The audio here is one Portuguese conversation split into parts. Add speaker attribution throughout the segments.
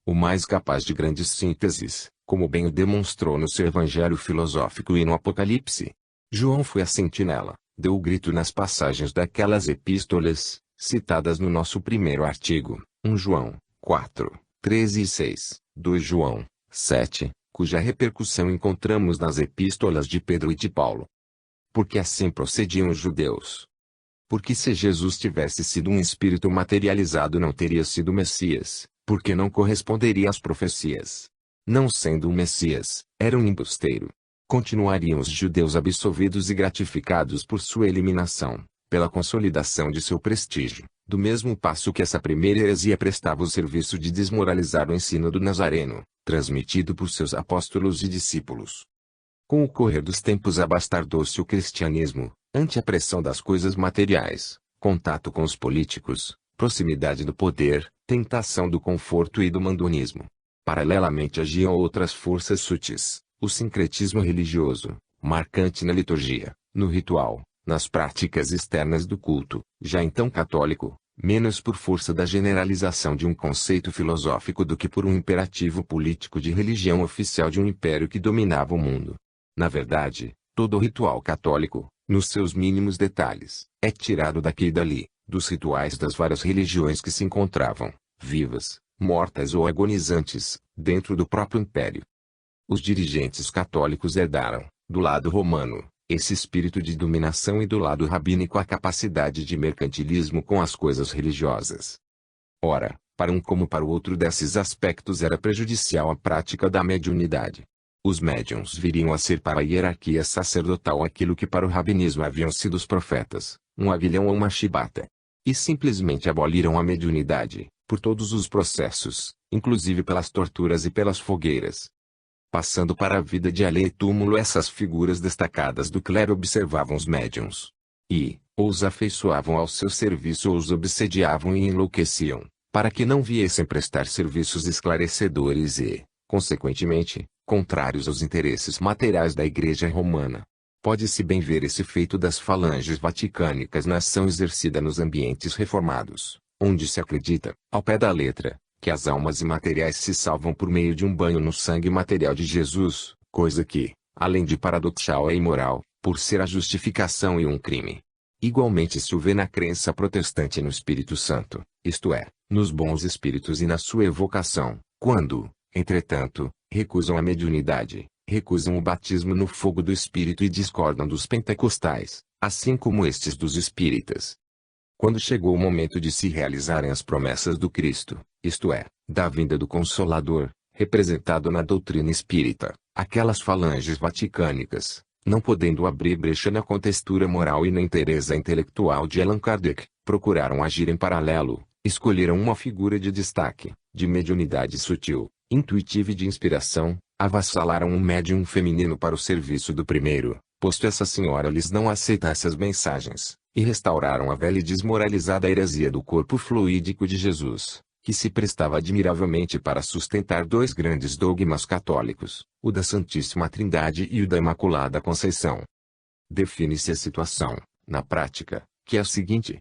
Speaker 1: o mais capaz de grandes sínteses, como bem o demonstrou no seu evangelho filosófico e no Apocalipse. João foi a sentinela, deu o grito nas passagens daquelas epístolas, citadas no nosso primeiro artigo, 1 João 4, 13 e 6, 2 João 7, cuja repercussão encontramos nas epístolas de Pedro e de Paulo. Porque assim procediam os judeus. Porque se Jesus tivesse sido um espírito materializado não teria sido Messias, porque não corresponderia às profecias. Não sendo um Messias, era um embusteiro. Continuariam os judeus absolvidos e gratificados por sua eliminação, pela consolidação de seu prestígio, do mesmo passo que essa primeira heresia prestava o serviço de desmoralizar o ensino do Nazareno, transmitido por seus apóstolos e discípulos. Com o correr dos tempos abastardou-se o cristianismo, ante a pressão das coisas materiais, contato com os políticos, proximidade do poder, tentação do conforto e do mandonismo. Paralelamente agiam outras forças sutis, o sincretismo religioso, marcante na liturgia, no ritual, nas práticas externas do culto, já então católico, menos por força da generalização de um conceito filosófico do que por um imperativo político de religião oficial de um império que dominava o mundo. Na verdade, todo o ritual católico, nos seus mínimos detalhes, é tirado daqui e dali, dos rituais das várias religiões que se encontravam, vivas, mortas ou agonizantes, dentro do próprio império. Os dirigentes católicos herdaram, do lado romano, esse espírito de dominação e do lado rabínico a capacidade de mercantilismo com as coisas religiosas. Ora, para um como para o outro desses aspectos era prejudicial a prática da mediunidade. Os médiuns viriam a ser para a hierarquia sacerdotal aquilo que para o rabinismo haviam sido os profetas, um avilhão ou uma chibata. E simplesmente aboliram a mediunidade, por todos os processos, inclusive pelas torturas e pelas fogueiras. Passando para a vida de além e túmulo, essas figuras destacadas do clero observavam os médiuns. E, ou os afeiçoavam ao seu serviço ou os obsediavam e enlouqueciam, para que não viessem prestar serviços esclarecedores e, consequentemente, contrários aos interesses materiais da Igreja Romana. Pode-se bem ver esse feito das falanges vaticânicas na ação exercida nos ambientes reformados, onde se acredita, ao pé da letra, que as almas imateriais se salvam por meio de um banho no sangue material de Jesus, coisa que, além de paradoxal é imoral, por ser a justificação e um crime. Igualmente se o vê na crença protestante no Espírito Santo, isto é, nos bons espíritos e na sua evocação, quando, entretanto, recusam a mediunidade, recusam o batismo no fogo do Espírito e discordam dos pentecostais, assim como estes dos espíritas. Quando chegou o momento de se realizarem as promessas do Cristo, isto é, da vinda do Consolador, representado na doutrina espírita, aquelas falanges vaticânicas, não podendo abrir brecha na contextura moral e na inteireza intelectual de Allan Kardec, procuraram agir em paralelo, escolheram uma figura de destaque, de mediunidade sutil, intuitiva e de inspiração, avassalaram um médium feminino para o serviço do primeiro, posto essa senhora lhes não aceitasse as mensagens, e restauraram a velha e desmoralizada heresia do corpo fluídico de Jesus, que se prestava admiravelmente para sustentar dois grandes dogmas católicos, o da Santíssima Trindade e o da Imaculada Conceição. Define-se a situação, na prática, que é a seguinte.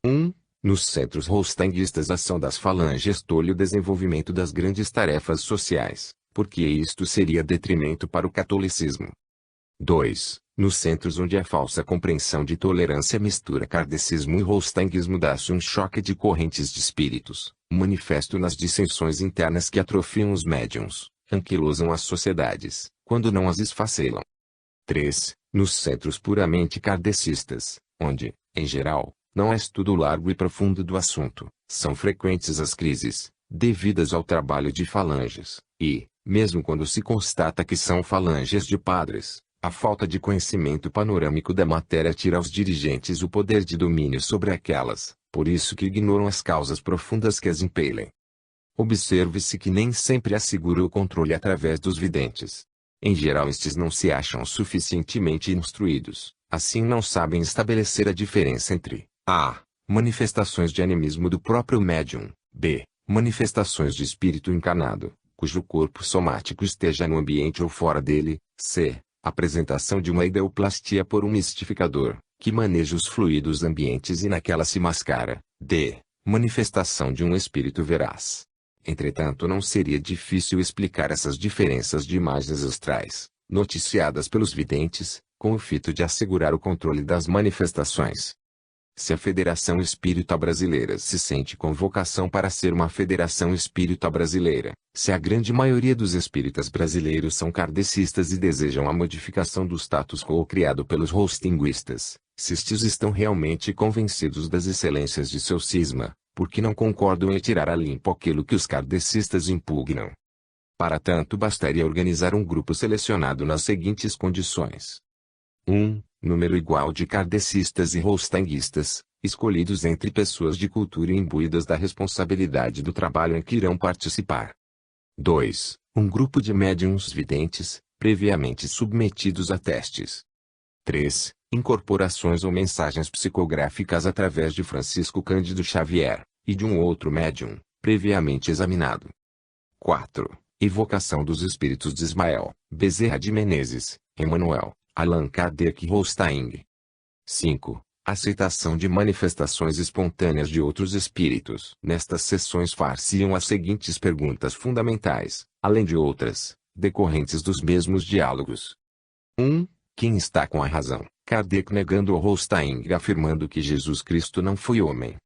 Speaker 1: 1. Nos centros rostanguistas a ação das falanges tolhe o desenvolvimento das grandes tarefas sociais, porque isto seria detrimento para o catolicismo. 2. Nos centros onde a falsa compreensão de tolerância mistura kardecismo e rostanguismo dá-se um choque de correntes de espíritos, manifesto nas dissensões internas que atrofiam os médiuns, anquilosam as sociedades, quando não as esfacelam. 3. Nos centros puramente kardecistas, onde, em geral, não há estudo largo e profundo do assunto, são frequentes as crises, devidas ao trabalho de falanges, e, mesmo quando se constata que são falanges de padres, a falta de conhecimento panorâmico da matéria tira aos dirigentes o poder de domínio sobre aquelas, por isso que ignoram as causas profundas que as impelem. Observe-se que nem sempre assegura o controle através dos videntes. Em geral estes não se acham suficientemente instruídos, assim não sabem estabelecer a diferença entre a. Manifestações de animismo do próprio médium, b. Manifestações de espírito encarnado, cujo corpo somático esteja no ambiente ou fora dele, c. Apresentação de uma ideoplastia por um mistificador, que maneja os fluidos ambientes e naquela se mascara, d. Manifestação de um espírito veraz. Entretanto, não seria difícil explicar essas diferenças de imagens astrais, noticiadas pelos videntes, com o fito de assegurar o controle das manifestações. Se a Federação Espírita Brasileira se sente com vocação para ser uma Federação Espírita Brasileira, se a grande maioria dos espíritas brasileiros são kardecistas e desejam a modificação do status quo criado pelos rostinguistas, se estes estão realmente convencidos das excelências de seu cisma, por que não concordam em tirar a limpo aquilo que os kardecistas impugnam? Para tanto, bastaria organizar um grupo selecionado nas seguintes condições: 1. Número igual de kardecistas e rostanguistas, escolhidos entre pessoas de cultura e imbuídas da responsabilidade do trabalho em que irão participar. 2. Um grupo de médiuns videntes, previamente submetidos a testes. 3. Incorporações ou mensagens psicográficas através de Francisco Cândido Xavier, e de um outro médium, previamente examinado. 4. Evocação dos espíritos de Ismael, Bezerra de Menezes, Emmanuel, Allan Kardec e Rostaing. 5. Aceitação de manifestações espontâneas de outros espíritos. Nestas sessões far-se-iam as seguintes perguntas fundamentais, além de outras, decorrentes dos mesmos diálogos. 1. Quem está com a razão? Kardec negando o Rostaing afirmando que Jesus Cristo não foi homem.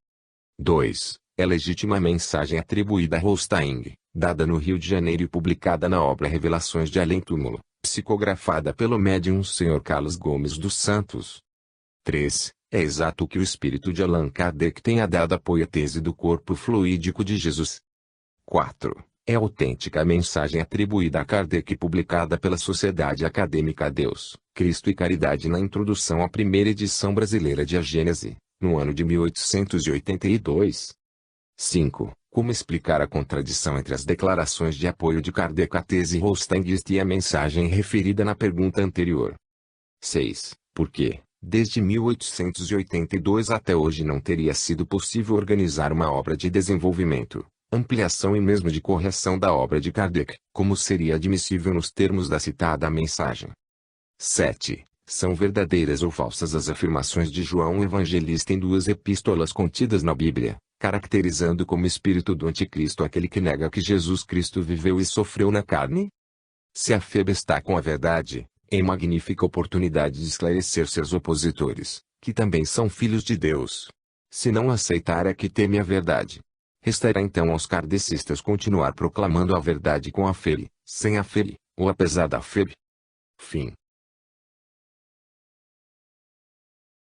Speaker 1: 2. É legítima a mensagem atribuída a Rostaing, dada no Rio de Janeiro e publicada na obra Revelações de Além-Túmulo, psicografada pelo médium Sr. Carlos Gomes dos Santos. 3. É exato que o espírito de Allan Kardec tenha dado apoio à tese do corpo fluídico de Jesus. 4. É autêntica a mensagem atribuída a Kardec publicada pela Sociedade Acadêmica Deus, Cristo e Caridade na introdução à primeira edição brasileira de A Gênese, no ano de 1882. 5. Como explicar a contradição entre as declarações de apoio de Kardec à tese rostanguista e a mensagem referida na pergunta anterior? 6. Por que, desde 1882 até hoje não teria sido possível organizar uma obra de desenvolvimento, ampliação e mesmo de correção da obra de Kardec, como seria admissível nos termos da citada mensagem? 7. São verdadeiras ou falsas as afirmações de João Evangelista em duas epístolas contidas na Bíblia, caracterizando como espírito do anticristo aquele que nega que Jesus Cristo viveu e sofreu na carne? Se a FEB está com a verdade, é magnífica oportunidade de esclarecer seus opositores, que também são filhos de Deus. Se não aceitar é que teme a verdade. Restará então aos kardecistas continuar proclamando a verdade com a FEB, sem a FEB, ou apesar da FEB. Fim.